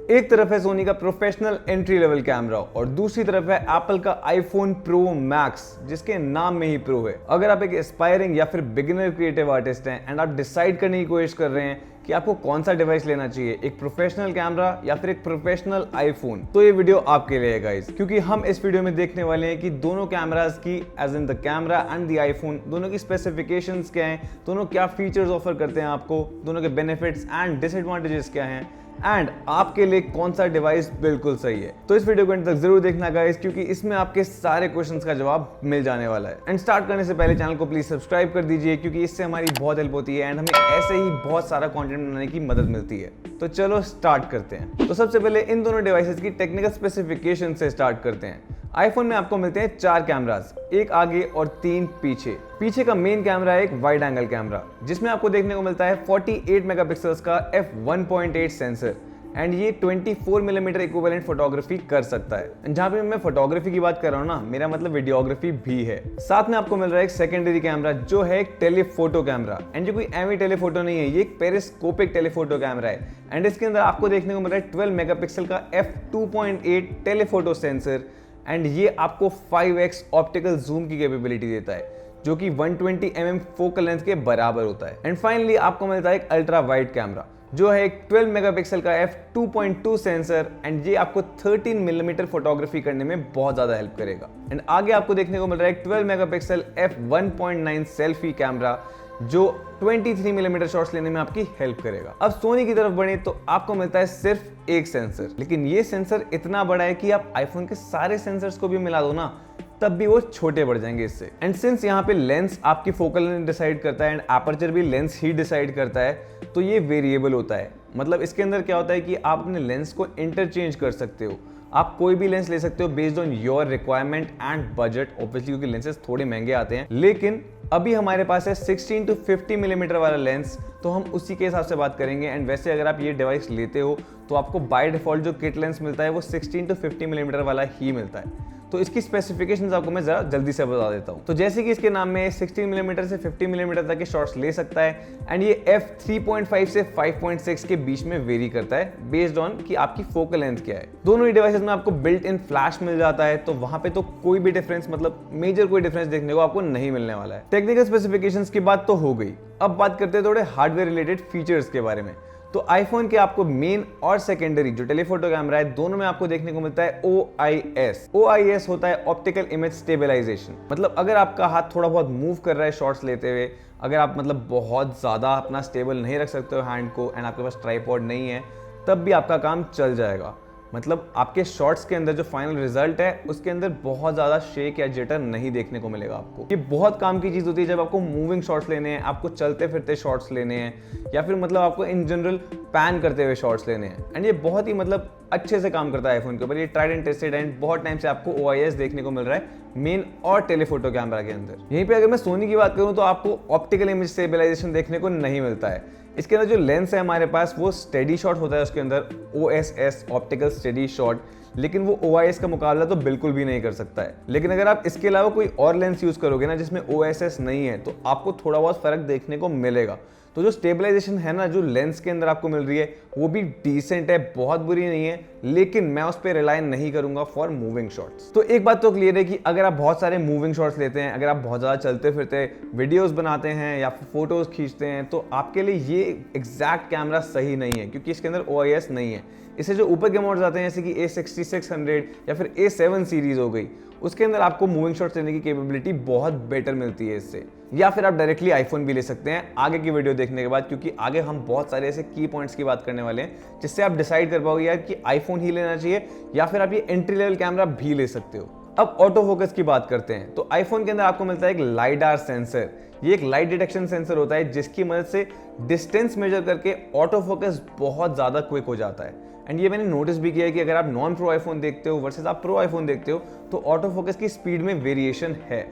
एक तरफ है सोनी का प्रोफेशनल एंट्री लेवल कैमरा और दूसरी तरफ है एप्पल का आईफोन प्रो मैक्स, जिसके नाम में ही प्रो है। अगर आप एक एस्पायरिंग या फिर बिगिनर क्रिएटिव आर्टिस्ट हैं एंड आप डिसाइड करने की कोशिश कर रहे हैं कि आपको कौन सा डिवाइस लेना चाहिए, एक प्रोफेशनल कैमरा या फिर एक प्रोफेशनल आईफोन, तो ये वीडियो आपके लिए है गाइस, क्योंकि हम इस वीडियो में देखने वाले हैं कि दोनों कैमरास की as in the camera and the iPhone, दोनों की स्पेसिफिकेशंस क्या हैं, दोनों क्या फीचर्स ऑफर करते हैं आपको, दोनों के बेनिफिट्स एंड डिसएडवांटेजेस क्या हैं एंड आपके लिए कौन सा डिवाइस बिल्कुल सही है। तो इस वीडियो को अंत तक जरूर देखना गाइस, क्योंकि इसमें आपके सारे क्वेश्चंस का जवाब मिल जाने वाला है। एंड स्टार्ट करने से पहले चैनल को प्लीज सब्सक्राइब कर दीजिए, क्योंकि इससे हमारी बहुत हेल्प होती है एंड हमें ऐसे ही बहुत सारा कंटेंट बनाने की मदद मिलती है। तो चलो स्टार्ट करते हैं। तो सबसे पहले इन दोनों डिवाइसेस की टेक्निकल स्पेसिफिकेशन से स्टार्ट करते हैं। आईफोन में आपको मिलते हैं 4 कैमरास, एक आगे और 3 पीछे। पीछे का मेन कैमरा है एक वाइड एंगल कैमरा, जिसमें आपको देखने को मिलता है 48 मेगापिक्सल्स का f1.8 सेंसर एंड ये 24 मिलीमीटर इक्विवेलेंट फोटोग्राफी कर सकता है। जहां पे मैं फोटोग्राफी की बात कर रहा हूँ ना, मेरा मतलब वीडियोग्राफी भी है। साथ में आपको मिल रहा है एक सेकेंडरी कैमरा जो है एक टेलीफोटो कैमरा, एंड जो कोई एमी टेलीफोटो नहीं है, ये एक पेरिस्कोपिक टेलीफोटो कैमरा है एंड इसके अंदर आपको देखने को मिल रहा है 12 मेगापिक्सल का f2.8 टेलीफोटो सेंसर एंड ये आपको 5x ऑप्टिकल जूम की कैपेबिलिटी देता है, जो कि 120 mm फोकल लेंथ के बराबर होता है। एंड फाइनली आपको मिलता है एक अल्ट्रा वाइड कैमरा जो है एक 12 मेगापिक्सल का f2.2 सेंसर एंड ये आपको 13 मिलीमीटर फोटोग्राफी करने में बहुत ज्यादा हेल्प करेगा। एंड आगे आपको देखने को मिल रहा है 12 मेगापिक्सल f1.9 सेल्फी कैमरा जो 23 मिलीमीटर शॉट्स लेने में आपकी हेल्प करेगा। अब सोनी की तरफ बढ़े तो आपको मिलता है सिर्फ एक सेंसर, लेकिन ये सेंसर इतना बड़ा है कि आप आईफोन के सारे सेंसर्स को भी मिला दो ना, तब भी वो छोटे बढ़ जाएंगे इससे। एंड सिंस यहाँ पे लेंस आपकी फोकल लेंथ डिसाइड करता है एंड एपर्चर भी लेंस ही डिसाइड करता है, तो ये वेरिएबल होता है। मतलब इसके अंदर क्या होता है कि आप अपने लेंस को इंटरचेंज कर सकते हो, आप कोई भी लेंस ले सकते हो based on your requirement and budget, obviously क्योंकि लेंसेज थोड़े महंगे आते हैं। लेकिन अभी हमारे पास है 16 to 50 मिलीमीटर वाला लेंस, तो हम उसी के हिसाब से बात करेंगे। एंड वैसे अगर आप ये डिवाइस लेते हो तो आपको बाय डिफॉल्ट जो किट लेंस मिलता है वो 16 to 50 मिलीमीटर वाला ही मिलता है। तो इसकी स्पेसिफिकेशंस आपको मैं जरा जल्दी से बता देता हूं। तो जैसे कि इसके नाम में 16 मिलीमीटर से 50 मिलीमीटर तक के शॉट्स ले सकता है एंड ये f3.5 से 5.6 के बीच में वेरी करता है बेस्ड ऑन कि आपकी फोकल लेंथ क्या है। दोनों ही डिवाइसेस में आपको बिल्ट इन फ्लैश मिल जाता है, तो वहां पे तो कोई भी डिफरेंस, मतलब मेजर कोई डिफरेंस देखने को आपको नहीं मिलने वाला है। टेक्निकल स्पेसिफिकेशंस की बात तो हो गई, अब बात करते हैं थोड़े हार्डवेयर रिलेटेड फीचर्स के बारे में। तो आईफोन के आपको मेन और सेकेंडरी जो टेलीफोटो कैमरा है, दोनों में आपको देखने को मिलता है OIS। OIS होता है ऑप्टिकल इमेज स्टेबलाइजेशन। मतलब अगर आपका हाथ थोड़ा बहुत मूव कर रहा है शॉट्स लेते हुए, अगर आप मतलब बहुत ज़्यादा अपना स्टेबल नहीं रख सकते हो हैंड को एंड आपके पास ट्राइपॉड नहीं है, तब भी आपका काम चल जाएगा। मतलब आपके शॉट्स के अंदर जो फाइनल रिजल्ट है उसके अंदर बहुत ज़्यादा शेक या जिटर नहीं देखने को मिलेगा आपको। ये बहुत काम की चीज़ होती है जब आपको मूविंग शॉट्स लेने हैं, आपको चलते फिरते शॉट्स लेने हैं, या फिर मतलब आपको इन जनरल पैन करते हुए शॉट्स लेने हैं। एंड ये बहुत ही मतलब अच्छे से काम करता है आईफोन के ऊपर। ये ट्राइड एंड टेस्टेड एंड बहुत टाइम से आपको OIS देखने को मिल रहा है मेन और टेलीफोटो कैमरा के अंदर। यहीं पे अगर मैं सोनी की बात करूँ तो आपको ऑप्टिकल इमेज स्टेबलाइजेशन देखने को नहीं मिलता है। इसके अंदर जो लेंस है हमारे पास वो स्टेडी शॉट होता है, उसके अंदर OSS ऑप्टिकल स्टेडी शॉट, लेकिन वो OIS का मुकाबला तो बिल्कुल भी नहीं कर सकता है। लेकिन अगर आप इसके अलावा कोई और लेंस यूज करोगे ना जिसमें OSS नहीं है, तो आपको थोड़ा बहुत फर्क देखने को मिलेगा। तो जो स्टेबलाइजेशन है ना, जो लेंस के अंदर आपको मिल रही है, वो भी डिसेंट है, बहुत बुरी नहीं है, लेकिन मैं उस पर रिलाय नहीं करूंगा फॉर मूविंग शॉट्स। तो एक बात तो क्लियर है कि अगर आप बहुत सारे मूविंग शॉट्स लेते हैं, अगर आप बहुत ज़्यादा चलते फिरते वीडियोस बनाते हैं या फिर फोटोज खींचते हैं, तो आपके लिए ये एग्जैक्ट कैमरा सही नहीं है, क्योंकि इसके अंदर OIS नहीं है। इससे जो ऊपर के मॉडल्स आते हैं जैसे कि A6600 या फिर A7 सीरीज हो गई, उसके अंदर आपको मूविंग शॉट्स लेने की कैपेबिलिटी बहुत बेटर मिलती है इससे। या फिर आप डायरेक्टली आईफोन भी ले सकते हैं आगे की वीडियो देखने के बाद, क्योंकि आगे हम बहुत सारे ऐसे की पॉइंट्स की बात करने वाले हैं जिससे आप डिसाइड कर पाओगे यार कि आईफोन ही लेना चाहिए या फिर आप ये एंट्री लेवल कैमरा भी ले सकते हो। अब ऑटो फोकस की बात करते हैं। तो आईफोन के अंदर आपको मिलता है एक लाइडार सेंसर। ये एक लाइट डिटेक्शन सेंसर होता है जिसकी मदद से डिस्टेंस मेजर करके ऑटो फोकस बहुत ज़्यादा क्विक हो जाता है। एंड ये मैंने नोटिस भी किया है कि अगर आप नॉन प्रो आईफोन देखते हो वर्सेस आप प्रो आईफोन देखते हो, तो ऑटो फोकस की स्पीड में वेरिएशन है।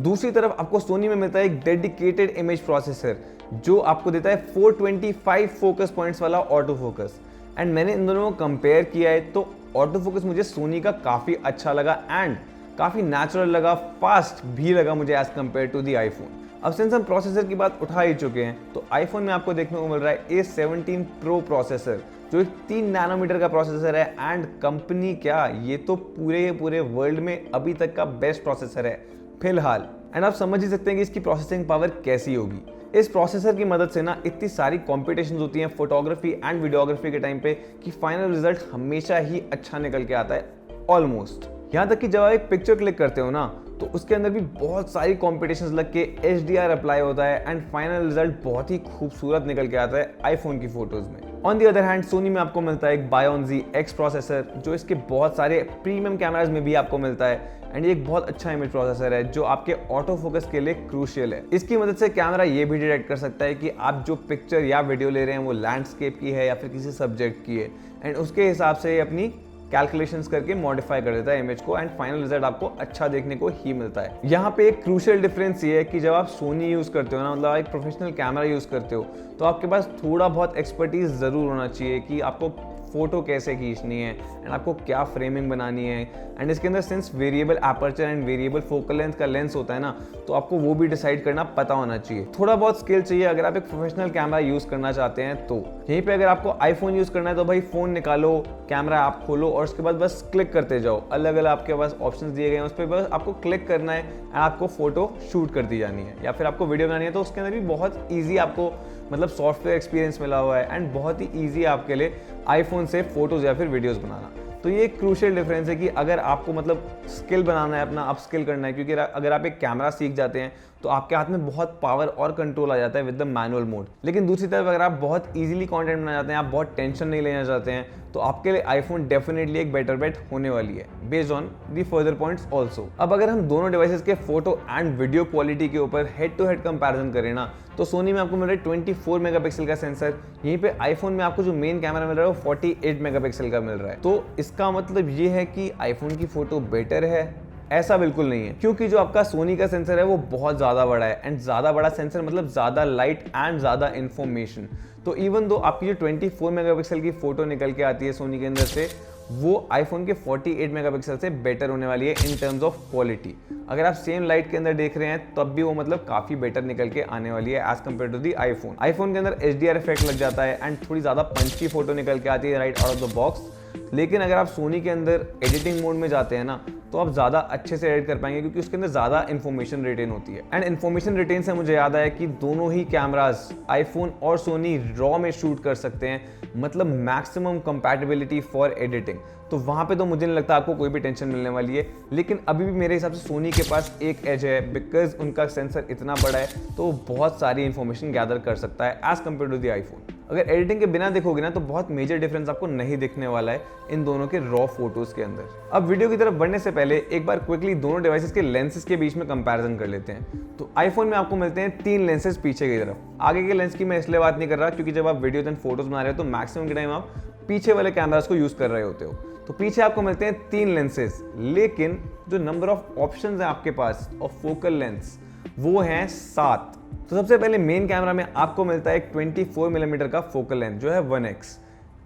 दूसरी तरफ आपको सोनी में मिलता है एक डेडिकेटेड इमेज प्रोसेसर जो आपको देता है 425 फोकस पॉइंट्स वाला ऑटो फोकस। एंड मैंने इन दोनों को कंपेयर किया है, तो ऑटो फोकस मुझे सोनी का काफ़ी अच्छा लगा एंड काफ़ी नेचुरल लगा, फास्ट भी लगा मुझे as compared to the iPhone. अब सिंस हम प्रोसेसर की बात उठा ही चुके हैं, तो आईफोन में आपको देखने को मिल रहा है A17 Pro प्रोसेसर, जो एक 3 नैनोमीटर का प्रोसेसर है। एंड कंपनी क्या, ये तो पूरे वर्ल्ड में अभी तक का बेस्ट प्रोसेसर है फिलहाल। एंड आप समझ ही सकते हैं कि इसकी प्रोसेसिंग पावर कैसी होगी। इस प्रोसेसर की मदद से ना इतनी सारी कॉम्पिटिशन होती हैं फोटोग्राफी एंड वीडियोग्राफी के टाइम पे कि फाइनल रिजल्ट हमेशा ही अच्छा निकल के आता है ऑलमोस्ट। यहाँ तक कि जब आप एक पिक्चर क्लिक करते हो ना, तो उसके अंदर भी बहुत सारी कॉम्पिटिशंस लग के HDR अप्लाई होता है एंड फाइनल रिजल्ट बहुत ही खूबसूरत निकल के आता है आईफोन की फोटोज में। On the other hand Sony में आपको मिलता है एक Bion Z X प्रोसेसर, जो इसके बहुत सारे प्रीमियम कैमराज में भी आपको मिलता है। एंड ये एक बहुत अच्छा इमेज प्रोसेसर है जो आपके ऑटो फोकस के लिए क्रूशियल है। इसकी मदद से कैमरा ये भी डिटेक्ट कर सकता है कि आप जो पिक्चर या वीडियो ले रहे हैं वो लैंडस्केप की है या फिर किसी सब्जेक्ट की है, एंड उसके हिसाब से ये अपनी कैलकुलेशंस करके मॉडिफाई कर देता है इमेज को एंड फाइनल रिजल्ट आपको अच्छा देखने को ही मिलता है। यहाँ पे एक क्रूशियल डिफरेंस ये है कि जब आप सोनी यूज करते हो ना, मतलब एक प्रोफेशनल कैमरा यूज करते हो, तो आपके पास थोड़ा बहुत एक्सपर्टीज जरूर होना चाहिए कि आपको फोटो कैसे खींचनी है एंड आपको क्या फ्रेमिंग बनानी है। एंड इसके अंदर since variable aperture and variable focal length का लेंस होता है ना, तो आपको वो भी डिसाइड करना पता होना चाहिए। थोड़ा बहुत स्किल चाहिए अगर आप एक प्रोफेशनल कैमरा यूज करना चाहते हैं तो। यहीं पे अगर आपको आईफोन यूज करना है तो भाई फोन निकालो, कैमरा ऐप खोलो और उसके बाद बस क्लिक करते जाओ। अलग अलग आपके पास ऑप्शंस दिए गए हैं, उस पर बस आपको क्लिक करना है एंड आपको फोटो शूट कर दी जानी है। या फिर आपको वीडियो बनानी है तो उसके अंदर भी बहुत ईजी आपको मतलब सॉफ्टवेयर एक्सपीरियंस मिला हुआ है एंड बहुत ही ईजी आपके लिए आईफोन से फोटोज या फिर वीडियोस बनाना। तो ये एक क्रूशियल डिफरेंस है कि अगर आपको मतलब स्किल बनाना है, अपना अप स्किल करना है, क्योंकि अगर आप एक कैमरा सीख जाते हैं तो आपके हाथ में बहुत पावर और कंट्रोल आ जाता है विद द मैनुअल मोड। लेकिन दूसरी तरफ अगर आप बहुत इजीली कंटेंट बनाना चाहते हैं, आप बहुत टेंशन नहीं लेना चाहते हैं, तो आपके लिए आईफोन डेफिनेटली एक बेटर बेट होने वाली है based on the further points also. अब अगर हम दोनों डिवाइसेस के फोटो एंड वीडियो क्वालिटी के ऊपर हेड टू हेड कंपैरिजन करें ना, तो सोनी में आपको मिल रहा है 24 मेगापिक्सल का सेंसर, यहीं पे आईफोन में आपको जो मेन कैमरा मिल रहा है वो 48 मेगापिक्सल का मिल रहा है। तो इसका मतलब ये है कि आईफोन की फोटो बेटर है? ऐसा बिल्कुल नहीं है, क्योंकि जो आपका सोनी का सेंसर है वो बहुत ज़्यादा बड़ा है एंड ज़्यादा बड़ा सेंसर मतलब ज़्यादा लाइट एंड ज़्यादा इन्फॉर्मेशन। तो इवन दो आपकी जो 24 मेगापिक्सल की फोटो निकल के आती है सोनी के अंदर से, वो आईफोन के 48 मेगापिक्सल से बेटर होने वाली है इन टर्म्स ऑफ क्वालिटी। अगर आप सेम लाइट के अंदर देख रहे हैं तब भी वो मतलब काफ़ी बेटर निकल के आने वाली है as compared to the iPhone. IPhone के अंदर HDR इफेक्ट लग जाता है एंड थोड़ी ज़्यादा पंच की फोटो निकल के आती है right out of the box. लेकिन अगर आप सोनी के अंदर एडिटिंग मोड में जाते हैं ना, तो आप ज़्यादा अच्छे से एडिट कर पाएंगे क्योंकि उसके अंदर ज़्यादा इन्फॉर्मेशन रिटेन होती है। एंड इन्फॉर्मेशन रिटेन से मुझे याद आया कि दोनों ही कैमराज आईफोन और सोनी रॉ में शूट कर सकते हैं, मतलब मैक्सिमम कंपैटिबिलिटी फॉर एडिटिंग। तो वहाँ पे तो मुझे नहीं लगता आपको कोई भी टेंशन मिलने वाली है। लेकिन अभी भी मेरे हिसाब से सोनी के पास एक एज है, बिकॉज उनका सेंसर इतना बड़ा है तो बहुत सारी इन्फॉर्मेशन गैदर कर सकता है as compared to the iPhone. अगर एडिटिंग के बिना देखोगे ना तो बहुत मेजर डिफरेंस आपको नहीं दिखने वाला है इन दोनों के रॉ फोटोज के अंदर। अब वीडियो की तरफ बढ़ने से पहले एक बार क्विकली दोनों डिवाइसेस के लेंसेज के बीच में कंपैरिजन कर लेते हैं। तो आईफोन में आपको मिलते हैं 3 लेंसेज पीछे की तरफ। आगे के लेंस की मैं इसलिए बात नहीं कर रहा क्योंकि जब आप वीडियो एंड फोटोज बना रहे हो तो मैक्सिमम के टाइम आप पीछे वाले कैमरास को यूज कर रहे होते हो। तो पीछे आपको मिलते हैं 3 लेंसेज, लेकिन जो नंबर ऑफ ऑप्शंस है आपके पास ऑफ फोकल लेंस वो हैं 7। तो सबसे पहले मेन कैमरा में आपको मिलता है एक 24 मिलीमीटर का फोकल लेंथ जो है 1x।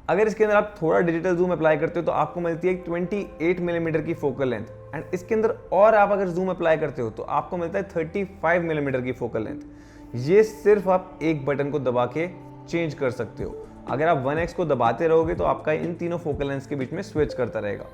अगर इसके अंदर आप थोड़ा डिजिटल जूम अप्लाई करते हो तो आपको मिलती है एक 28 मिलीमीटर की फोकल लेंथ। एंड इसके अंदर और आप अगर जूम अप्लाई करते हो तो आपको मिलता है 35 मिलीमीटर की फोकल लेंथ। ये सिर्फ आप एक बटन को दबा के चेंज कर सकते हो। अगर आप 1x को दबाते रहोगे तो आपका इन तीनों फोकल लेंथ के बीच में स्विच करता रहेगा।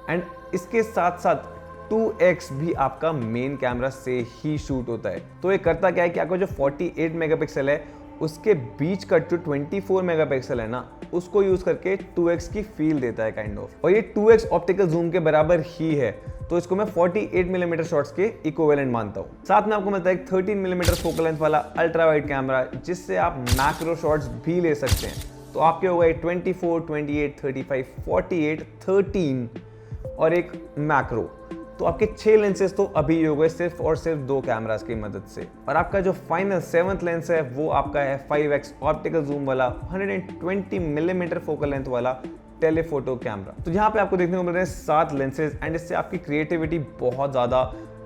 एंड इसके साथ साथ 2x भी आपका मेन कैमरा से ही शूट होता है। तो ये करता क्या है कि आपका जो 48 मेगापिक्सल है उसके बीच का जो 24 मेगापिक्सल है ना, उसको यूज करके 2x की फील देता है काइंड ऑफ। और ये 2x ऑप्टिकल जूम के बराबर ही है, तो इसको मैं 48 मिलीमीटर शॉट्स के इक्विवेलेंट मानता हूँ। साथ में आपको मिलता है एक 13 मिलीमीटर फोकल लेंथ वाला अल्ट्रा वाइड कैमरा जिससे आप मैक्रो शॉट्स भी ले सकते हैं। तो आपके हो गए 24, 28, 35, 48, 13 और एक मैक्रो। तो आपके 6 लेंसेज तो अभी हो गए सिर्फ और सिर्फ 2 कैमरास की मदद से। और आपका जो फाइनल 7th लेंस है वो आपका है 5x ऑप्टिकल जूम वाला 120 मिलीमीटर फोकल लेंथ वाला टेलीफोटो कैमरा। तो यहाँ पे आपको देखने को मिल रहे हैं 7 लेंसेज एंड इससे आपकी क्रिएटिविटी बहुत ज़्यादा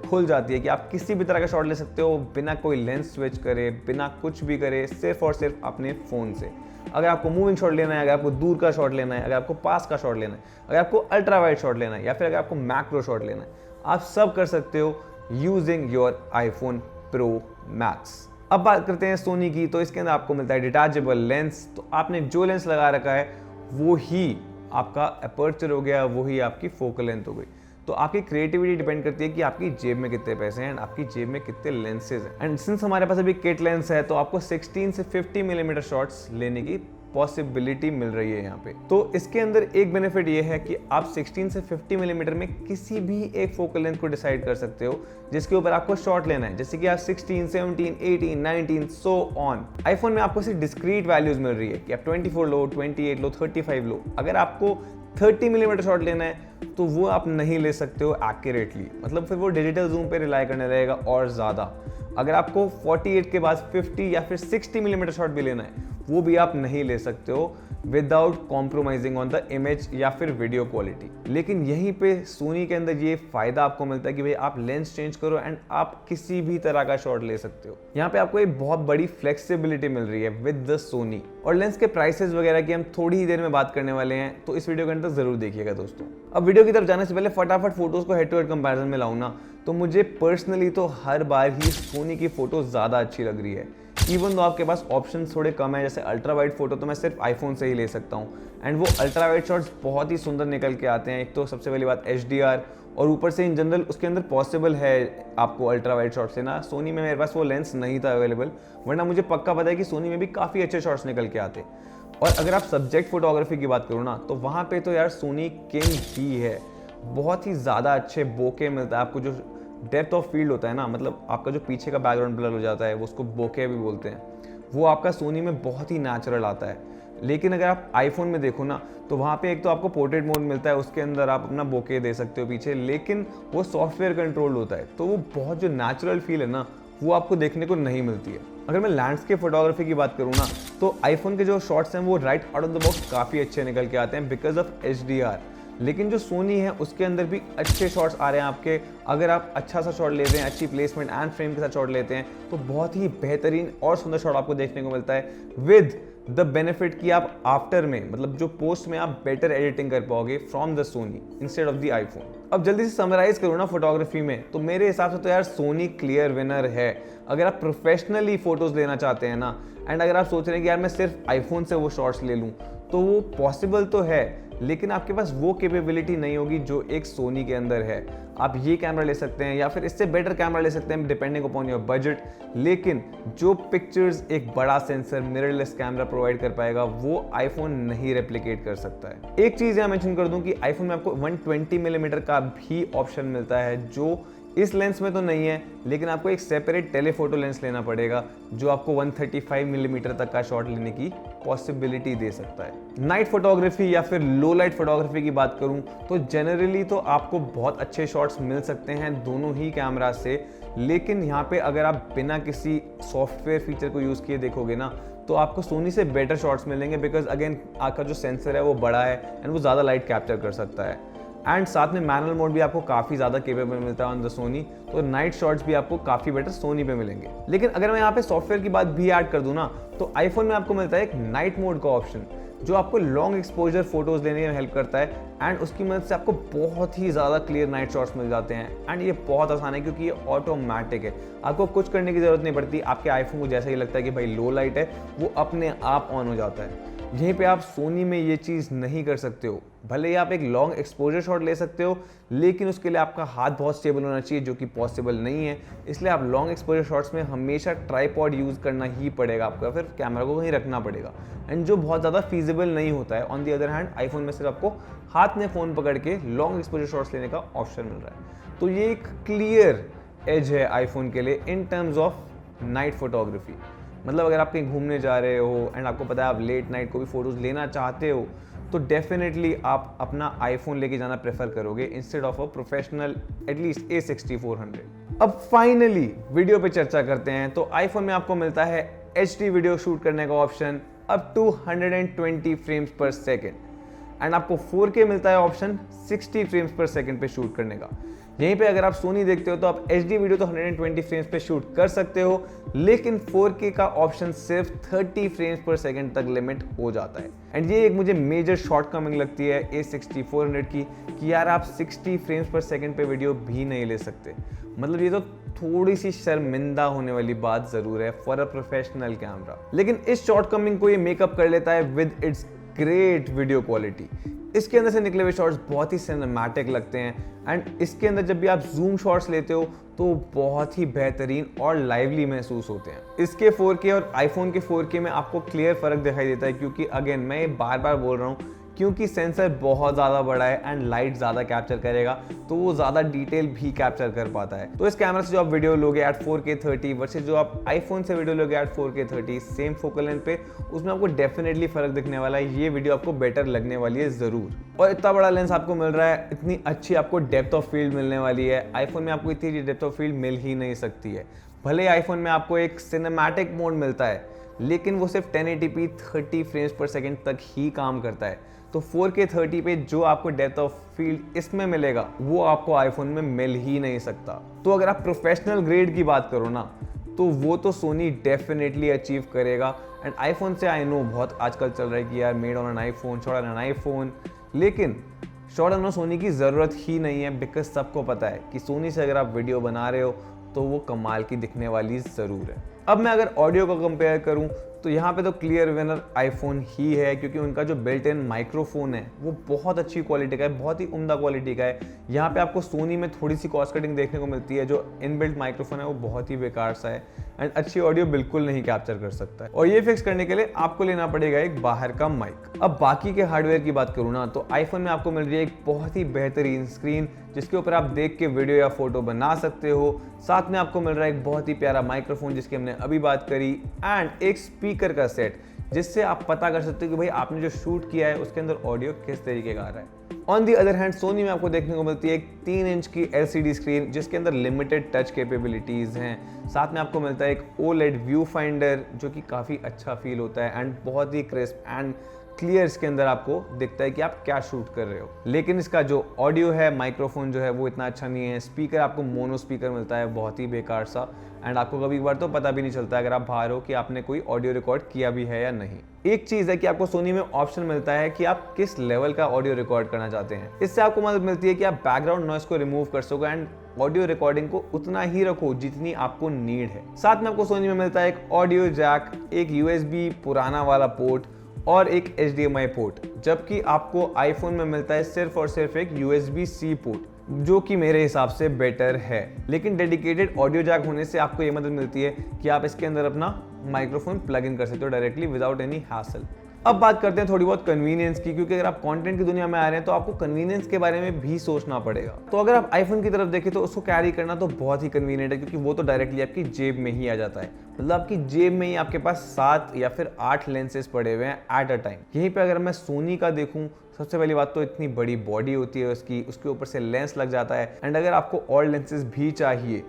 खुल जाती है कि आप किसी भी तरह का शॉट ले सकते हो बिना कोई लेंस स्विच करे, बिना कुछ भी करे, सिर्फ और सिर्फ अपने फ़ोन से। अगर आपको मूविंग शॉट लेना है, अगर आपको दूर का शॉट लेना है, अगर आपको पास का शॉट लेना है, अगर आपको अल्ट्रा वाइड शॉट लेना है या फिर अगर आपको मैक्रो शॉट लेना है, आप सब कर सकते हो using your iPhone pro max. अब बात करते हैं सोनी की, तो इसके अंदर आपको मिलता है डिटैचेबल लेंस। तो आपने जो लेंस लगा रखा है वो ही आपका अपर्चर हो गया, वो ही आपकी फोकल लेंथ हो गई। तो आपकी क्रिएटिविटी डिपेंड करती है कि आपकी जेब में कितने पैसे हैं एंड आपकी जेब में कितने लेंसेज हैं। एंड सिंस हमारे पास अभी किट लेंस है तो आपको 16 से 50 मिलीमीटर शॉट्स लेने की पॉसिबिलिटी मिल रही है यहाँ पे। तो इसके अंदर एक बेनिफिट ये है कि आप 16 से 50 मिलीमीटर में किसी भी एक फोकल लेंथ को डिसाइड कर सकते हो जिसके ऊपर आपको शॉट लेना है, जैसे कि आप 16, 17, 18, 19 सो ऑन। आईफोन में आपको सिर्फ डिस्क्रीट वैल्यूज मिल रही है कि आप 24 लो, 28 लो, 35 लो। अगर आपको 30 मिलीमीटर शॉट लेना है तो वो आप नहीं ले सकते हो एक्यूरेटली, मतलब फिर वो डिजिटल जूम पे रिलाई करने लगेगा और ज़्यादा। अगर आपको 48 के बाद 50 या फिर 60 मिलीमीटर शॉट भी लेना है वो भी आप नहीं ले सकते हो without compromising on the image या फिर वीडियो क्वालिटी। लेकिन यहीं पे सोनी के अंदर ये फायदा आपको मिलता है कि भाई आप लेंस चेंज करो एंड आप किसी भी तरह का शॉट ले सकते हो। यहाँ पे आपको एक बहुत बड़ी फ्लेक्सिबिलिटी मिल रही है विद द सोनी। और लेंस के प्राइसेस वगैरह की हम थोड़ी ही देर में बात करने वाले हैं, तो इस वीडियो के अंदर जरूर देखिएगा दोस्तों। अब वीडियो की तरफ जाने से पहले फटाफट फोटोज को हेड टू हेड कंपैरिजन में लाऊं ना, तो मुझे पर्सनली तो हर बार ही सोनी की फोटो ज़्यादा अच्छी लग रही है। इवन दो आपके पास ऑप्शन थोड़े कम है, जैसे अल्ट्रा वाइड फोटो तो मैं सिर्फ आईफोन से ही ले सकता हूँ एंड वो अल्ट्रा वाइड शॉट्स बहुत ही सुंदर निकल के आते हैं। एक तो सबसे पहली बात HDR, और ऊपर से इन जनरल उसके अंदर पॉसिबल है आपको अल्ट्रा वाइड शॉट्स लेना। सोनी में मेरे पास वो लेंस नहीं था अवेलेबल, वरना मुझे पक्का पता है कि सोनी में भी काफ़ी अच्छे शॉट्स निकल के आते। और अगर आप सब्जेक्ट फोटोग्राफी की बात करो ना, तो वहाँ पे तो यार सोनी किंग ही है। बहुत ही ज़्यादा अच्छे बोके मिलता है आपको, जो डेप्थ ऑफ फील्ड होता है ना, मतलब आपका जो पीछे का बैकग्राउंड ब्लर हो जाता है वो उसको बोके भी बोलते हैं, वो आपका सोनी में बहुत ही नेचुरल आता है। लेकिन अगर आप आईफोन में देखो ना, तो वहाँ पे एक तो आपको पोर्ट्रेट मोड मिलता है, उसके अंदर आप अपना बोके दे सकते हो पीछे, लेकिन वो सॉफ्टवेयर कंट्रोल्ड होता है, तो वो बहुत जो नेचुरल फील है ना वो आपको देखने को नहीं मिलती है। अगर मैं लैंडस्केप फोटोग्राफी की बात करूँ ना, तो आईफोन के जो शॉट्स हैं वो right out of the box काफ़ी अच्छे निकल के आते हैं बिकॉज ऑफ HDR। लेकिन जो सोनी है उसके अंदर भी अच्छे शॉट्स आ रहे हैं आपके। अगर आप अच्छा सा शॉट लेते हैं, अच्छी प्लेसमेंट एंड फ्रेम के साथ शॉट लेते हैं, तो बहुत ही बेहतरीन और सुंदर शॉट आपको देखने को मिलता है विद द बेनिफिट कि आप आफ्टर में, मतलब जो पोस्ट में आप बेटर एडिटिंग कर पाओगे from the Sony instead of the iPhone. अब जल्दी से समराइज करूँ ना फोटोग्राफी में, तो मेरे हिसाब से तो यार सोनी क्लियर विनर है। अगर आप प्रोफेशनली फोटोज लेना चाहते हैं ना, एंड अगर आप सोच रहे हैं कि यार मैं सिर्फ आईफोन से वो शॉट्स ले लूँ, तो वो पॉसिबल तो है, लेकिन आपके पास वो कैपेबिलिटी नहीं होगी जो एक सोनी के अंदर है। आप ये कैमरा ले सकते हैं या फिर इससे बेटर कैमरा ले सकते हैं डिपेंडिंग अपॉन योर बजट, लेकिन जो पिक्चर्स एक बड़ा सेंसर मिररलेस कैमरा प्रोवाइड कर पाएगा वो आईफोन नहीं रेप्लिकेट कर सकता है। एक चीज़ यहाँ मेंशन कर दूं कि आईफोन में आपको 120 मिलीमीटर का भी ऑप्शन मिलता है, जो इस लेंस में तो नहीं है, लेकिन आपको एक सेपरेट टेलीफोटो लेंस लेना पड़ेगा जो आपको 135 मिलीमीटर तक का शॉट लेने की पॉसिबिलिटी दे सकता है। नाइट फोटोग्राफी या फिर लो लाइट फोटोग्राफी की बात करूं तो जनरली तो आपको बहुत अच्छे शॉट्स मिल सकते हैं दोनों ही कैमरा से, लेकिन यहाँ पे अगर आप बिना किसी सॉफ्टवेयर फीचर को यूज़ किए देखोगे ना, तो आपको सोनी से बेटर शॉट्स मिलेंगे बिकॉज अगेन आपका जो सेंसर है वो बड़ा है एंड वो ज़्यादा लाइट कैप्चर कर सकता है। एंड साथ में मैनुअल मोड भी आपको काफ़ी ज़्यादा केपेबल मिलता है ऑन द सोनी, तो नाइट शॉट्स भी आपको काफ़ी बेटर सोनी पे मिलेंगे। लेकिन अगर मैं यहाँ पे सॉफ्टवेयर की बात भी ऐड कर दूँ ना, तो आईफोन में आपको मिलता है एक नाइट मोड का ऑप्शन जो आपको लॉन्ग एक्सपोजर फोटोज लेने में हेल्प करता है एंड उसकी मदद से आपको बहुत ही ज़्यादा क्लियर नाइट शॉट्स मिल जाते हैं। एंड ये बहुत आसान है क्योंकि ये ऑटोमेटिक है, आपको कुछ करने की ज़रूरत नहीं पड़ती। आपके आईफोन को जैसा ही लगता है कि भाई लो लाइट है, वो अपने आप ऑन हो जाता है। यहीं पे आप सोनी में ये चीज़ नहीं कर सकते हो। भले ही आप एक लॉन्ग एक्सपोजर शॉट ले सकते हो, लेकिन उसके लिए आपका हाथ बहुत स्टेबल होना चाहिए, जो कि पॉसिबल नहीं है। इसलिए आप लॉन्ग एक्सपोजर शॉट्स में हमेशा ट्राइपॉड यूज़ करना ही पड़ेगा आपको, फिर कैमरा को कहीं रखना पड़ेगा, एंड जो बहुत ज़्यादा फीजिबल नहीं होता है। On the other hand iPhone में सिर्फ आपको हाथ में फ़ोन पकड़ के लॉन्ग एक्सपोजर शॉट्स लेने का ऑप्शन मिल रहा है। तो ये एक क्लियर एज है आईफोन के लिए in terms of night photography. मतलब अगर आप कहीं घूमने जा रहे हो एंड आपको पता है आप लेट नाइट को भी फोटोज़ लेना चाहते हो, तो डेफिनेटली आप अपना आईफोन लेके जाना प्रेफर करोगे instead of a professional at least A6400। अब फाइनली वीडियो पे चर्चा करते हैं। तो आईफोन में आपको मिलता है HD वीडियो शूट करने का ऑप्शन अप टू 120 फ्रेम्स पर सेकेंड, एंड आपको 4K मिलता है ऑप्शन 60 फ्रेम्स पर सेकंड पे शूट करने का। यहीं पे अगर आप सोनी देखते हो तो आप HD वीडियो तो 120 फ्रेम्स पे शूट कर सकते हो, लेकिन 4K का ऑप्शन सिर्फ 30 फ्रेम्स पर सेकंड तक लिमिट हो जाता है। एंड ये एक मुझे मेजर शॉर्टकमिंग लगती है A6400 की, कि यार आप 60 फ्रेम्स पर सेकंड पे वीडियो भी नहीं ले सकते। मतलब ये तो थोड़ी सी शर्मिंदा होने वाली बात जरूर है फॉर अ प्रोफेशनल कैमरा। लेकिन इस शॉर्टकमिंग को ये मेकअप कर लेता है with its great video quality. इसके अंदर से निकले हुए शॉट्स बहुत ही सिनेमैटिक लगते हैं एंड इसके अंदर जब भी आप जूम शॉट्स लेते हो तो बहुत ही बेहतरीन और लाइवली महसूस होते हैं। इसके 4K और आईफोन के 4K में आपको क्लियर फर्क दिखाई देता है, क्योंकि अगेन मैं ये बार बार बोल रहा हूँ, क्योंकि सेंसर बहुत ज़्यादा बड़ा है एंड लाइट ज़्यादा कैप्चर करेगा तो वो ज़्यादा डिटेल भी कैप्चर कर पाता है। तो इस कैमरा से जो आप वीडियो लोगे एट 4K 30 वर्सेस जो आप आईफोन से वीडियो लोगे eight 4K 30 same focal length पे, उसमें आपको डेफिनेटली फर्क दिखने वाला है। ये वीडियो आपको बेटर लगने वाली है ज़रूर। और इतना बड़ा लेंस आपको मिल रहा है, इतनी अच्छी आपको डेप्थ ऑफ फील्ड मिलने वाली है। आईफोन में आपको इतनी डेप्थ ऑफ फील्ड मिल ही नहीं सकती है। भले आईफोन में आपको एक सिनेमैटिक मोड मिलता है, लेकिन वो सिर्फ 1080p 30 फ्रेम्स पर सेकेंड तक ही काम करता है। तो 4K 30 पे जो आपको डेप्थ ऑफ फील्ड इसमें मिलेगा वो आपको आईफोन में मिल ही नहीं सकता। तो अगर आप प्रोफेशनल ग्रेड की बात करो ना, तो वो तो सोनी डेफिनेटली अचीव करेगा। एंड आईफोन से आई नो बहुत आजकल चल रहा है कि यार made on an iPhone, shot on an iPhone, लेकिन शॉट ऑन सोनी की ज़रूरत ही नहीं है, बिकॉज सबको पता है कि सोनी से अगर आप वीडियो बना रहे हो तो वो कमाल की दिखने वाली ज़रूर है। अब मैं अगर ऑडियो को कंपेयर करूं तो यहाँ पे तो क्लियर विनर आईफोन ही है, क्योंकि उनका जो बिल्ट इन माइक्रोफोन है वो बहुत अच्छी क्वालिटी का है, बहुत ही उम्दा क्वालिटी का है। यहाँ पे आपको सोनी में थोड़ी सी कॉस्ट कटिंग देखने को मिलती है, जो इनबिल्ट माइक्रोफोन है वो बहुत ही बेकार सा है एंड अच्छी ऑडियो बिल्कुल नहीं कैप्चर कर सकता है। और ये फिक्स करने के लिए आपको लेना पड़ेगा एक बाहर का माइक। अब बाकी के हार्डवेयर की बात करूँ ना, तो आईफोन में आपको मिल रही है एक बहुत ही बेहतरीन स्क्रीन जिसके ऊपर आप देख के वीडियो या फोटो बना सकते हो। साथ में आपको मिल रहा है एक बहुत ही प्यारा माइक्रोफोन जिसकी हमने अभी बात करी, एंड एक स्पीकर का सेट जिससे आप पता कर सकते हो कि भाई आपने जो शूट किया है उसके अंदर ऑडियो किस तरीके का आ रहा है। On the other hand Sony में आपको देखने को मिलती है एक 3 इंच की LCD स्क्रीन जिसके अंदर लिमिटेड टच कैपेबिलिटीज़ हैं। साथ में आपको मिलता है एक OLED व्यू फाइंडर जो कि काफ़ी अच्छा फील होता है एंड बहुत ही क्रिस्प एंड क्लियर इसके अंदर आपको दिखता है कि आप क्या शूट कर रहे हो। लेकिन इसका जो ऑडियो है, माइक्रोफोन जो है वो इतना अच्छा नहीं है। स्पीकर आपको मोनो स्पीकर मिलता है, बहुत ही बेकार सा, एंड आपको कभी कभार तो पता भी नहीं चलता अगर आप बाहर हो कि आपने कोई ऑडियो रिकॉर्ड किया भी है या नहीं। एक चीज़ है कि आपको सोनी में ऑप्शन मिलता है कि आप किस लेवल का ऑडियो रिकॉर्ड करना चाहते हैं। इससे आपको मदद मिलती है कि आप बैकग्राउंड नॉइस को रिमूव कर सको एंड ऑडियो रिकॉर्डिंग को उतना ही रखो जितनी आपको नीड है। साथ में आपको सोनी में मिलता है एक ऑडियो जैक, एक USB पुराना वाला पोर्ट और एक HDMI पोर्ट, जबकि आपको आईफोन में मिलता है सिर्फ और सिर्फ एक USB-C पोर्ट, जो कि मेरे हिसाब से बेटर है। लेकिन डेडिकेटेड ऑडियो जैक होने से आपको ये मदद मिलती है कि आप इसके अंदर अपना माइक्रोफोन प्लग इन कर सकते हो डायरेक्टली विदाउट एनी हैसल। अब बात करते हैं थोड़ी बहुत कन्वीनियंस की, क्योंकि अगर आप कंटेंट की दुनिया में आ रहे हैं तो आपको कन्वीनियंस के बारे में भी सोचना पड़ेगा। तो अगर आप आईफोन की तरफ देखें तो उसको कैरी करना तो बहुत ही कन्वीनियंट है, क्योंकि वो तो डायरेक्टली आपकी जेब में ही आ जाता है। मतलब आपकी जेब में ही आपके पास 7 या फिर 8 लेंसेज पड़े हुए हैं एट अ टाइम। यहीं पे अगर मैं सोनी का देखूं, सबसे पहली बात तो इतनी बड़ी बॉडी होती है उसकी, उसके ऊपर से लेंस लग जाता है, एंड अगर आपको और लेंसेज भी चाहिए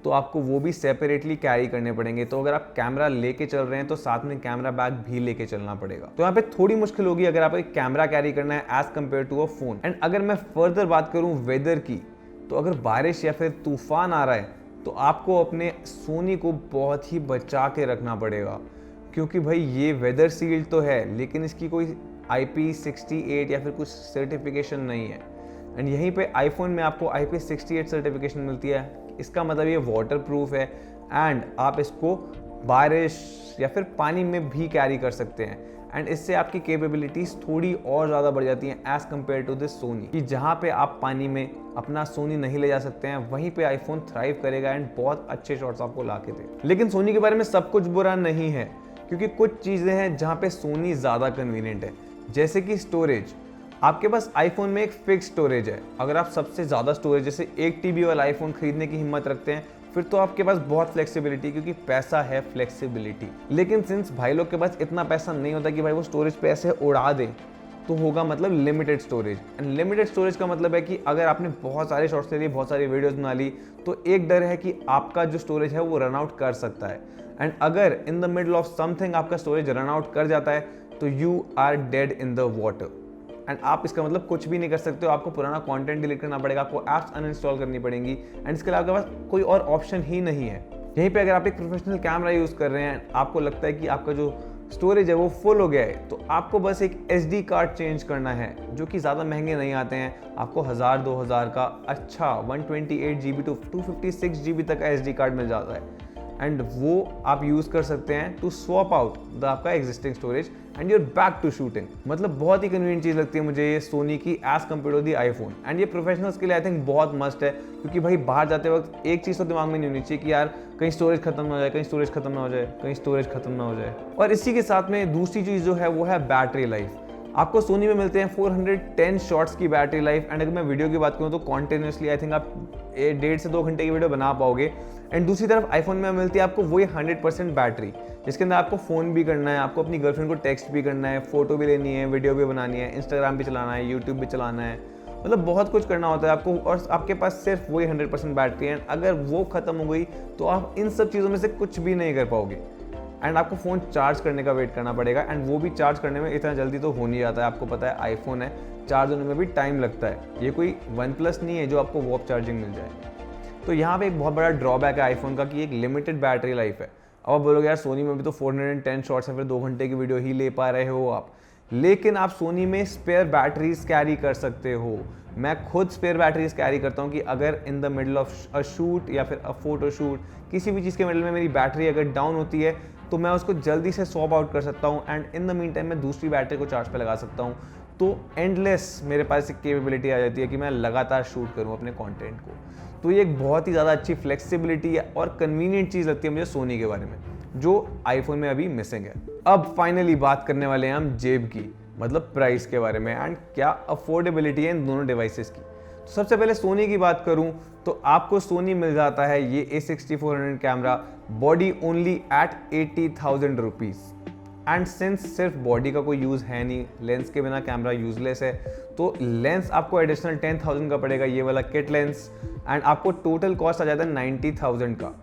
तो आपको वो भी सेपरेटली कैरी करने पड़ेंगे। तो अगर आप कैमरा लेके चल रहे हैं तो साथ में कैमरा बैग भी लेके चलना पड़ेगा। तो यहाँ पे थोड़ी मुश्किल होगी अगर आप एक कैमरा कैरी करना है as compared to a phone. And अगर मैं फर्दर बात करूँ वेदर की, तो अगर बारिश या फिर तूफान आ रहा है तो आपको अपने सोनी को बहुत ही बचा के रखना पड़ेगा, क्योंकि भाई ये वेदर सील्ड तो है लेकिन इसकी कोई IP68 या फिर कुछ सर्टिफिकेशन नहीं है। एंड यहीं पे आईफोन में आपको IP68 सर्टिफिकेशन मिलती है। इसका मतलब ये वाटर प्रूफ है एंड आप इसको बारिश या फिर पानी में भी कैरी कर सकते हैं। एंड इससे आपकी कैपेबिलिटीज थोड़ी और ज़्यादा बढ़ जाती हैं as compared to this Sony, कि जहाँ पे आप पानी में अपना सोनी नहीं ले जा सकते हैं वहीं पे आईफोन थ्राइव करेगा एंड बहुत अच्छे शॉट्स आपको ला के दे। लेकिन सोनी के बारे में सब कुछ बुरा नहीं है, क्योंकि कुछ चीज़ें हैं जहाँ पे सोनी ज़्यादा कन्वीनियंट है, जैसे कि स्टोरेज। आपके पास आईफोन में एक फिक्स स्टोरेज है। अगर आप सबसे ज़्यादा स्टोरेज जैसे 1 TB वाला आईफोन खरीदने की हिम्मत रखते हैं फिर तो आपके पास बहुत फ्लेक्सिबिलिटी, क्योंकि पैसा है फ्लेक्सिबिलिटी। लेकिन सिंस भाई लोग के पास इतना पैसा नहीं होता कि भाई वो स्टोरेज पे ऐसे उड़ा दे, तो होगा मतलब limited storage. And limited storage का मतलब है कि अगर आपने बहुत सारे शॉट्स ले लिए, बहुत सारी वीडियोस बना ली, तो एक डर है कि आपका जो स्टोरेज है वो रन आउट कर सकता है। एंड अगर in the middle of something आपका स्टोरेज रन आउट कर जाता है तो you are dead in the water. And आप इसका मतलब कुछ भी नहीं कर सकते हो, आपको पुराना कंटेंट डिलीट करना पड़ेगा, आपको ऐप्स अनइंस्टॉल करनी पड़ेंगी एंड इसके अलावा आपके पास कोई और ऑप्शन ही नहीं है। यहीं पे अगर आप एक प्रोफेशनल कैमरा यूज़ कर रहे हैं, आपको लगता है कि आपका जो स्टोरेज है वो फुल हो गया है, तो आपको बस एक SD कार्ड चेंज करना है, जो कि ज़्यादा महंगे नहीं आते हैं। आपको 1000-2000 का अच्छा 128 GB टू 256 GB तक का SD कार्ड मिल जाता है एंड वो आप यूज़ कर सकते हैं टू स्वैप आउट द आपका existing storage and you're back to shooting. मतलब बहुत ही कन्वीनियंट चीज़ लगती है मुझे ये सोनी की as compared to the iPhone. And ये प्रोफेशनल्स के लिए आई थिंक बहुत मस्ट है, क्योंकि भाई बाहर जाते वक्त एक चीज़ तो दिमाग में नहीं होनी चाहिए कि यार कहीं स्टोरेज खत्म ना हो जाए, कहीं स्टोरेज खत्म ना हो जाए, कहीं स्टोरेज खत्म ना हो जाए। और इसी के साथ में दूसरी चीज़ जो है वो है बैटरी लाइफ। आपको सोनी में मिलते हैं 410 शॉट्स की बैटरी लाइफ एंड अगर मैं वीडियो की बात करूँ तो कॉन्टिन्यूसली आई थिंक आप 1.5 से 2 घंटे की वीडियो बना पाओगे। एंड दूसरी तरफ आईफोन में मिलती है आपको वही 100% बैटरी, जिसके अंदर आपको फ़ोन भी करना है, आपको अपनी गर्लफ्रेंड को टेक्स्ट भी करना है, फोटो भी लेनी है, वीडियो भी बनानी है, इंस्टाग्राम भी चलाना है, यूट्यूब भी चलाना है, मतलब बहुत कुछ करना होता है आपको और आपके पास सिर्फ वही 100% बैटरी है। अगर वो ख़त्म हो गई तो आप इन सब चीज़ों में से कुछ भी नहीं कर पाओगे एंड आपको फ़ोन चार्ज करने का वेट करना पड़ेगा एंड वो भी चार्ज करने में इतना जल्दी तो हो नहीं जाता है। आपको पता है आईफोन है, चार्ज होने में भी टाइम लगता है, ये कोई OnePlus नहीं है जो आपको वॉप चार्जिंग मिल जाए। तो यहाँ पे एक बहुत बड़ा ड्रॉबैक है आईफोन का कि एक लिमिटेड बैटरी लाइफ है। अब आप बोलोगे यार सोनी में भी तो 410 शॉट्स है, फिर 2 घंटे की वीडियो ही ले पा रहे हो आप, लेकिन आप सोनी में स्पेयर बैटरीज कैरी कर सकते हो। मैं खुद स्पेयर बैटरीज कैरी करता हूँ कि अगर in the middle of a shoot या फिर अ फोटो शूट किसी भी चीज़ के मिडल में मेरी बैटरी अगर डाउन होती है तो मैं उसको जल्दी से स्वैप आउट कर सकता हूँ and in the mean time मैं दूसरी बैटरी को चार्ज पे लगा सकता हूँ। तो एंडलेस मेरे पास एक कैपेबिलिटी आ जाती है कि मैं लगातार शूट करूँ अपने कंटेंट को। तो ये एक बहुत ही ज़्यादा अच्छी फ्लेक्सिबिलिटी है और कन्वीनियंट चीज़ लगती है मुझे सोनी के बारे में, जो आईफोन में अभी मिसिंग है। अब फाइनली बात करने वाले हैं हम जेब की, मतलब प्राइस के बारे में एंड क्या अफोर्डेबिलिटी है इन दोनों डिवाइसेस की। तो सबसे पहले सोनी की बात करूं तो आपको सोनी मिल जाता है ये A6400 camera body only at 80,000 rupees and since सिर्फ बॉडी का कोई यूज़ है नहीं, लेंस के बिना कैमरा यूजलेस है, तो लेंस आपको एडिशनल 10,000 का पड़ेगा ये वाला किट लेंस एंड आपको टोटल कॉस्ट आ जाता है 90,000 का।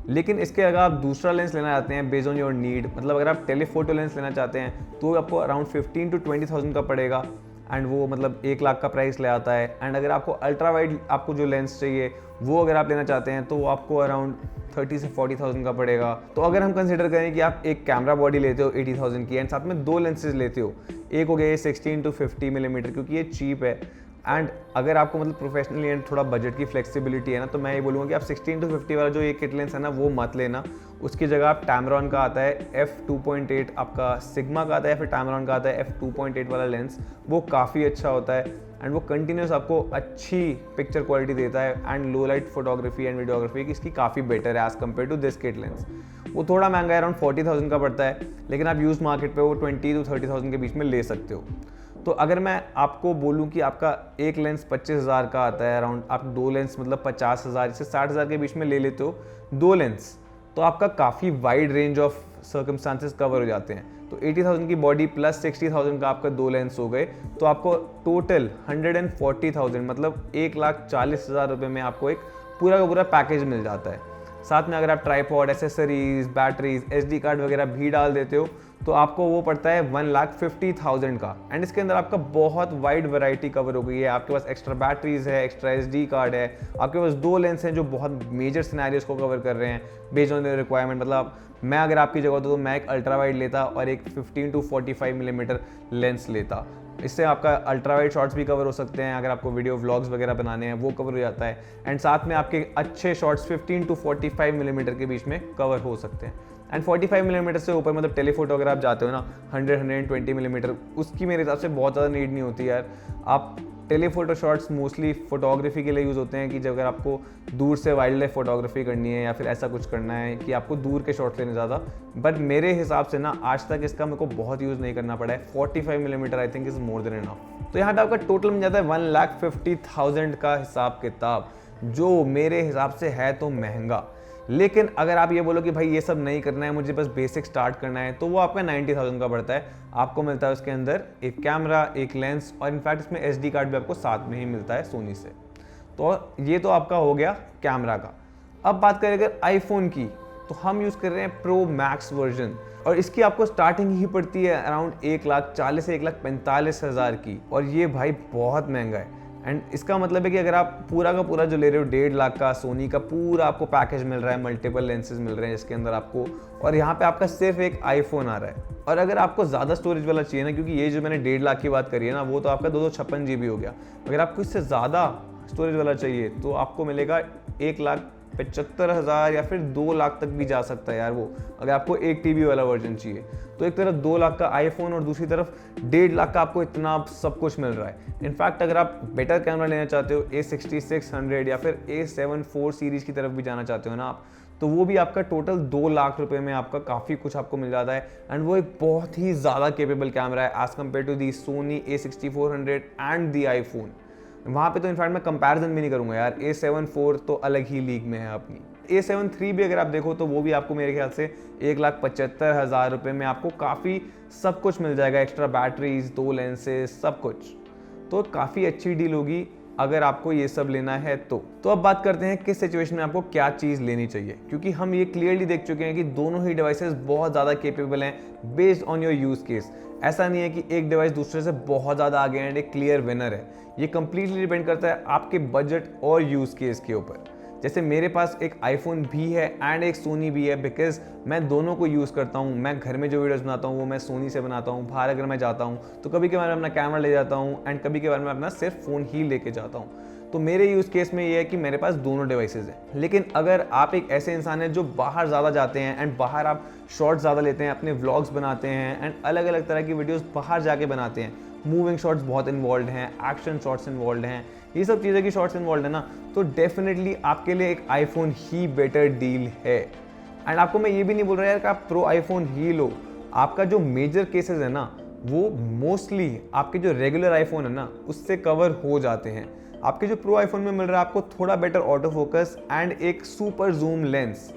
लेकिन इसके अगर आप दूसरा लेंस लेना चाहते हैं बेस्ड ऑन योर नीड, मतलब अगर आप टेलीफोटो लेंस लेना चाहते हैं तो आपको अराउंड 15 to 20,000 का पड़ेगा एंड वो मतलब 1 लाख का प्राइस ले आता है। एंड अगर आपको अल्ट्रा वाइड आपको जो लेंस चाहिए वो अगर आप लेना चाहते हैं तो वो आपको अराउंड 30 से 40,000 का पड़ेगा। तो अगर हम कंसिडर करें कि आप एक कैमरा बॉडी लेते हो 80,000 की एंड साथ में 2 लेंसेज लेते हो, एक हो गया ये 16 to 50 मिलीमीटर क्योंकि ये चीप है एंड अगर आपको मतलब प्रोफेशनली एंड थोड़ा बजट की फ्लेक्सिबिलिटी है ना, तो मैं ये बोलूँगा कि आप 16 to 50 वाला जो ये किट लेंस है ना वो मत लेना। उसकी जगह आप टैमरॉन का आता है f2.8, आपका सिग्मा का आता है या फिर टैमरॉन का आता है f2.8 वाला लेंस, वो काफ़ी अच्छा होता है एंड वो कंटिन्यूस आपको अच्छी पिक्चर क्वालिटी देता है and low light photography and videography की इसकी काफ़ी बेटर है as compared to this kit lens. वो थोड़ा महंगा है, अराउंड 40,000 का पड़ता है, लेकिन आप यूज़ मार्केट पे वो 20 to 30,000 के बीच में ले सकते हो। तो अगर मैं आपको बोलूं कि आपका एक लेंस 25,000 का आता है अराउंड, आप 2 लेंस मतलब 50,000 से 60,000 के बीच में ले लेते हो 2 लेंस, तो आपका काफ़ी wide range of circumstances cover हो जाते हैं। तो 80,000 की बॉडी प्लस 60,000 का आपका 2 लेंस हो गए, तो आपको टोटल 140,000 मतलब 1,40,000 रुपये में आपको एक पूरा का पूरा पैकेज मिल जाता है। साथ में अगर आप tripod, accessories, batteries, SD card वगैरह भी डाल देते हो तो आपको वो पड़ता है 1,50,000 का एंड इसके अंदर आपका बहुत वाइड वैरायटी कवर हो गई है। आपके पास एक्स्ट्रा बैटरीज है, एक्स्ट्रा SD कार्ड है, आपके पास 2 लेंस हैं जो बहुत मेजर सिनेरियोज को कवर कर रहे हैं बेस्ड ऑन द रिक्वायरमेंट। मतलब मैं अगर आपकी जगह होता तो मैं एक अल्ट्रा वाइड लेता और एक 15 to 45 मिलीमीटर लेंस लेता। इससे आपका अल्ट्रा वाइड शॉट्स भी कवर हो सकते हैं, अगर आपको वीडियो व्लॉग्स वगैरह बनाने हैं वो कवर हो जाता है एंड साथ में आपके अच्छे शॉट्स 15 to 45 मिलीमीटर के बीच में कवर हो सकते हैं। एंड 45 मिलीमीटर से ऊपर मतलब टेलीफोटो अगर आप जाते हो ना 100-120 मिलीमीटर, उसकी मेरे हिसाब से बहुत ज़्यादा नीड नहीं होती यार। आप टेलीफोटो शॉट्स मोस्टली फोटोग्राफी के लिए यूज़ होते हैं कि जब अगर आपको दूर से वाइल्ड लाइफ फोटोग्राफी करनी है या फिर ऐसा कुछ करना है कि आपको दूर के शॉट्स लेने ज़्यादा, बट मेरे हिसाब से ना आज तक इसका मेरे को बहुत यूज़ नहीं करना पड़ा है। 45 millimetre I think is more than enough. तो यहाँ पे आपका टोटल मिल जाता है 1,50,000 का हिसाब किताब, जो मेरे हिसाब से है तो महंगा। लेकिन अगर आप ये बोलो कि भाई ये सब नहीं करना है, मुझे बस बेसिक स्टार्ट करना है, तो वो आपका 90,000 का पड़ता है। आपको मिलता है उसके अंदर एक कैमरा, एक लेंस और इनफैक्ट इसमें SD कार्ड भी आपको साथ में ही मिलता है सोनी से। तो ये तो आपका हो गया कैमरा का। अब बात करें अगर आईफोन की, तो हम यूज़ कर रहे हैं प्रो मैक्स वर्जन, और इसकी आपको स्टार्टिंग ही पड़ती है अराउंड 1,40,000 से 1,45,000 की, और ये भाई बहुत महंगा है। एंड इसका मतलब है कि अगर आप पूरा का पूरा जो ले रहे हो 1.5 लाख का सोनी का पूरा आपको पैकेज मिल रहा है, मल्टीपल लेंसेज मिल रहे हैं जिसके अंदर आपको, और यहाँ पे आपका सिर्फ एक आईफोन आ रहा है। और अगर आपको ज़्यादा स्टोरेज वाला चाहिए ना, क्योंकि ये जो मैंने 1.5 लाख की बात करी है ना, वो तो आपका 256 GB हो गया। अगर आपको इससे ज़्यादा स्टोरेज वाला चाहिए तो आपको मिलेगा 1,75,000 या फिर 2 लाख तक भी जा सकता है यार वो, अगर आपको 1 TB वाला वर्जन चाहिए। तो एक तरफ 2 लाख का आईफोन और दूसरी तरफ 1.5 लाख का आपको इतना सब कुछ मिल रहा है। इनफैक्ट अगर आप बेटर कैमरा लेना चाहते हो, A6600 या फिर A74 सीरीज़ की तरफ भी जाना चाहते हो ना आप, तो वो भी आपका टोटल 2 लाख रुपए में आपका काफ़ी कुछ आपको मिल जाता है। एंड वो एक बहुत ही ज़्यादा केपेबल कैमरा है as compared to the Sony A6400 and the iPhone. वहाँ पे तो इनफैक्ट मैं कंपैरिजन भी नहीं करूँगा यार, A74 तो अलग ही लीग में है अपनी। A73 भी अगर आप देखो तो वो भी आपको मेरे ख्याल से 1,75,000 रुपये में आपको काफ़ी सब कुछ मिल जाएगा, एक्स्ट्रा बैटरीज, 2 लेंसेज, सब कुछ। तो काफ़ी अच्छी डील होगी अगर आपको ये सब लेना है तो अब बात करते हैं किस सिचुएशन में आपको क्या चीज़ लेनी चाहिए, क्योंकि हम ये क्लियरली देख चुके हैं कि दोनों ही डिवाइसेस बहुत ज़्यादा केपेबल हैं based on your use case. ऐसा नहीं है कि एक डिवाइस दूसरे से बहुत ज़्यादा आगे एंड एक क्लियर विनर है। ये कंप्लीटली डिपेंड करता है आपके बजट और यूज़ केस के ऊपर। जैसे मेरे पास एक आईफोन भी है एंड एक सोनी भी है, बिकॉज मैं दोनों को यूज़ करता हूँ। मैं घर में जो वीडियोस बनाता हूँ वो मैं सोनी से बनाता हूँ, बाहर अगर मैं जाता हूँ तो कभी कभार मैं अपना कैमरा ले जाता हूँ एंड कभी कभार मैं अपना सिर्फ फ़ोन ही लेके जाता हूँ। तो मेरे यूज़ केस में ये है कि मेरे पास दोनों डिवाइसेज हैं। लेकिन अगर आप एक ऐसे इंसान हैं जो बाहर ज़्यादा जाते हैं एंड बाहर आप शॉर्ट्स ज़्यादा लेते हैं, अपने व्लॉग्स बनाते हैं एंड अलग अलग तरह की वीडियोस बाहर जाके बनाते हैं, मूविंग शॉट्स बहुत इन्वॉल्व हैं, एक्शन शॉट्स इन्वॉल्व हैं, ये सब चीज़ें की शॉट्स इन्वॉल्व है ना, तो डेफिनेटली आपके लिए एक आईफोन ही बेटर डील है। एंड आपको मैं ये भी नहीं बोल रहा यार कि आप प्रो आईफोन ही लो। आपका जो मेजर केसेस है ना, वो मोस्टली आपके जो रेगुलर आईफोन है ना उससे कवर हो जाते हैं। आपके जो प्रो आईफोन में मिल रहा है आपको थोड़ा बेटर ऑटो फोकस एंड एक सुपर जूम लेंस,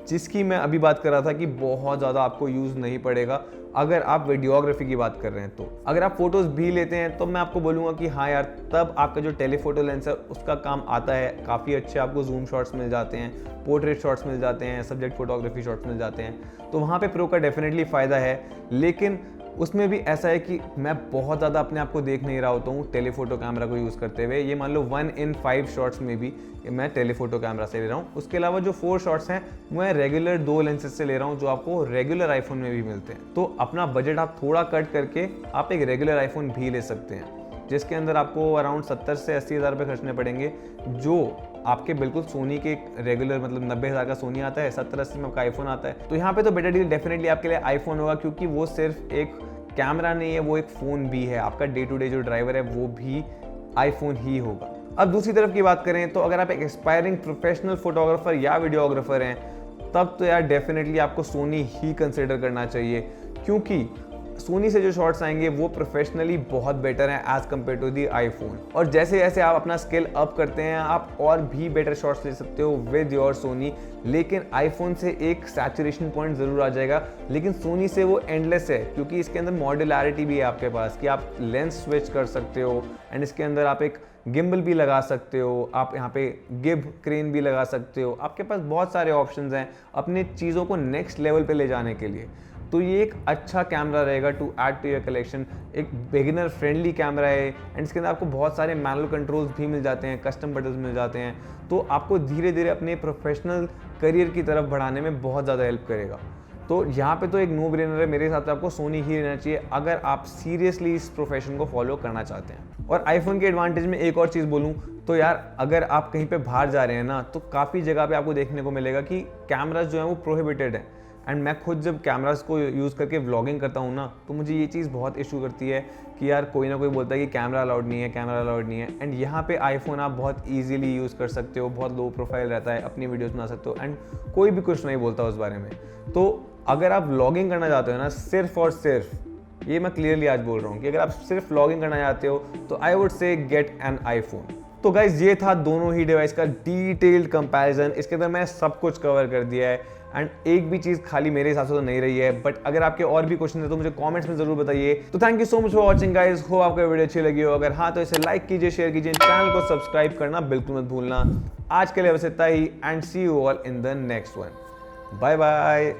जिसकी मैं अभी बात कर रहा था कि बहुत ज़्यादा आपको यूज़ नहीं पड़ेगा अगर आप वीडियोग्राफी की बात कर रहे हैं। तो अगर आप फोटोज़ भी लेते हैं तो मैं आपको बोलूँगा कि हाँ यार, तब आपका जो टेलीफोटो लेंस है उसका काम आता है। काफ़ी अच्छे आपको जूम शॉट्स मिल जाते हैं, पोर्ट्रेट शॉट्स मिल जाते हैं, सब्जेक्ट फोटोग्राफी शॉट्स मिल जाते हैं, तो वहाँ पर प्रो का डेफिनेटली फ़ायदा है। लेकिन उसमें भी ऐसा है कि मैं बहुत ज़्यादा अपने आप को देख नहीं रहा होता हूँ टेलीफोटो कैमरा को यूज़ करते हुए। ये मान लो 1 in 5 शॉट्स में भी मैं टेलीफोटो कैमरा से ले रहा हूँ। उसके अलावा जो 4 शॉट्स हैं मैं रेगुलर 2 लेंसेज से ले रहा हूँ, जो आपको रेगुलर आईफोन में भी मिलते हैं। तो अपना बजट आप थोड़ा कट करके आप एक रेगुलर आईफोन भी ले सकते हैं, जिसके अंदर आपको अराउंड 70 से 80 हज़ार रुपये खर्चने पड़ेंगे, जो आपके बिल्कुल सोनी के रेगुलर मतलब 90,000 का सोनी आता है, 70-80 में आपका आईफोन आता है। तो यहाँ पे तो बेटर डील डेफिनेटली आपके लिए आईफोन होगा, क्योंकि वो सिर्फ एक कैमरा नहीं है, वो एक फ़ोन भी है। आपका डे टू डे जो ड्राइवर है वो भी आईफोन ही होगा। अब दूसरी तरफ की बात करें तो अगर आप एक एस्पायरिंग प्रोफेशनल फोटोग्राफर या वीडियोग्राफर हैं, तब तो यार डेफिनेटली आपको सोनी ही कंसिडर करना चाहिए, क्योंकि सोनी से जो शॉट्स आएंगे वो प्रोफेशनली बहुत बेटर हैं as compared to the iPhone. और जैसे जैसे आप अपना स्केल अप करते हैं आप और भी बेटर शॉट्स ले सकते हो विद योर सोनी। लेकिन आईफोन से एक सैचुरेशन पॉइंट ज़रूर आ जाएगा, लेकिन सोनी से वो एंडलेस है, क्योंकि इसके अंदर मॉड्यूलैरिटी भी है आपके पास कि आप लेंस स्विच कर सकते हो एंड इसके अंदर आप एक गिम्बल भी लगा सकते हो, आप यहाँ पे गिब क्रेन भी लगा सकते हो। आपके पास बहुत सारे ऑप्शंस हैं अपने चीज़ों को नेक्स्ट लेवल पे ले जाने के लिए। तो ये एक अच्छा कैमरा रहेगा to add to your collection. एक बिगिनर फ्रेंडली कैमरा है एंड इसके अंदर आपको बहुत सारे मैनुअल कंट्रोल्स भी मिल जाते हैं, कस्टम बटन्स मिल जाते हैं, तो आपको धीरे धीरे अपने प्रोफेशनल करियर की तरफ बढ़ाने में बहुत ज़्यादा हेल्प करेगा। तो यहाँ पे तो एक नो ब्रेनर है, मेरे हिसाब से आपको सोनी ही लेना चाहिए अगर आप सीरियसली इस प्रोफेशन को फॉलो करना चाहते हैं। और आईफोन के एडवांटेज में एक और चीज़ बोलूँ तो यार, अगर आप कहीं पे बाहर जा रहे हैं ना, तो काफ़ी जगह पे आपको देखने को मिलेगा कि कैमराज जो हैं वो प्रोहिबिटेड हैं। एंड मैं खुद जब कैमरास को यूज़ करके व्लॉगिंग करता हूँ ना, तो मुझे ये चीज़ बहुत इशू करती है कि यार कोई ना कोई बोलता है कि कैमरा अलाउड नहीं है, कैमरा अलाउड नहीं है। एंड यहाँ पे आईफोन आप बहुत इजीली यूज़ कर सकते हो, बहुत लो प्रोफाइल रहता है, अपनी वीडियोस बना सकते हो एंड कोई भी कुछ नहीं बोलता उस बारे में। तो अगर आप व्लॉगिंग करना चाहते हो ना, सिर्फ और सिर्फ, ये मैं क्लियरली आज बोल रहा हूँ कि अगर आप सिर्फ व्लॉगिंग करना चाहते हो तो I would say get an iPhone. तो गाइज ये था दोनों ही डिवाइस का डिटेल्ड कंपैरिजन। इसके अंदर मैंने सब कुछ कवर कर दिया है एंड एक भी चीज़ खाली मेरे हिसाब से तो नहीं रही है। बट अगर आपके और भी क्वेश्चन है तो मुझे कमेंट्स में जरूर बताइए। तो thank you so much for watching guys, हो आपको वीडियो अच्छी लगी हो, अगर हाँ तो इसे लाइक कीजिए, शेयर कीजिए, चैनल को सब्सक्राइब करना बिल्कुल मत भूलना। आज के लिए बस इतना ही and see you all in the next one. Bye bye.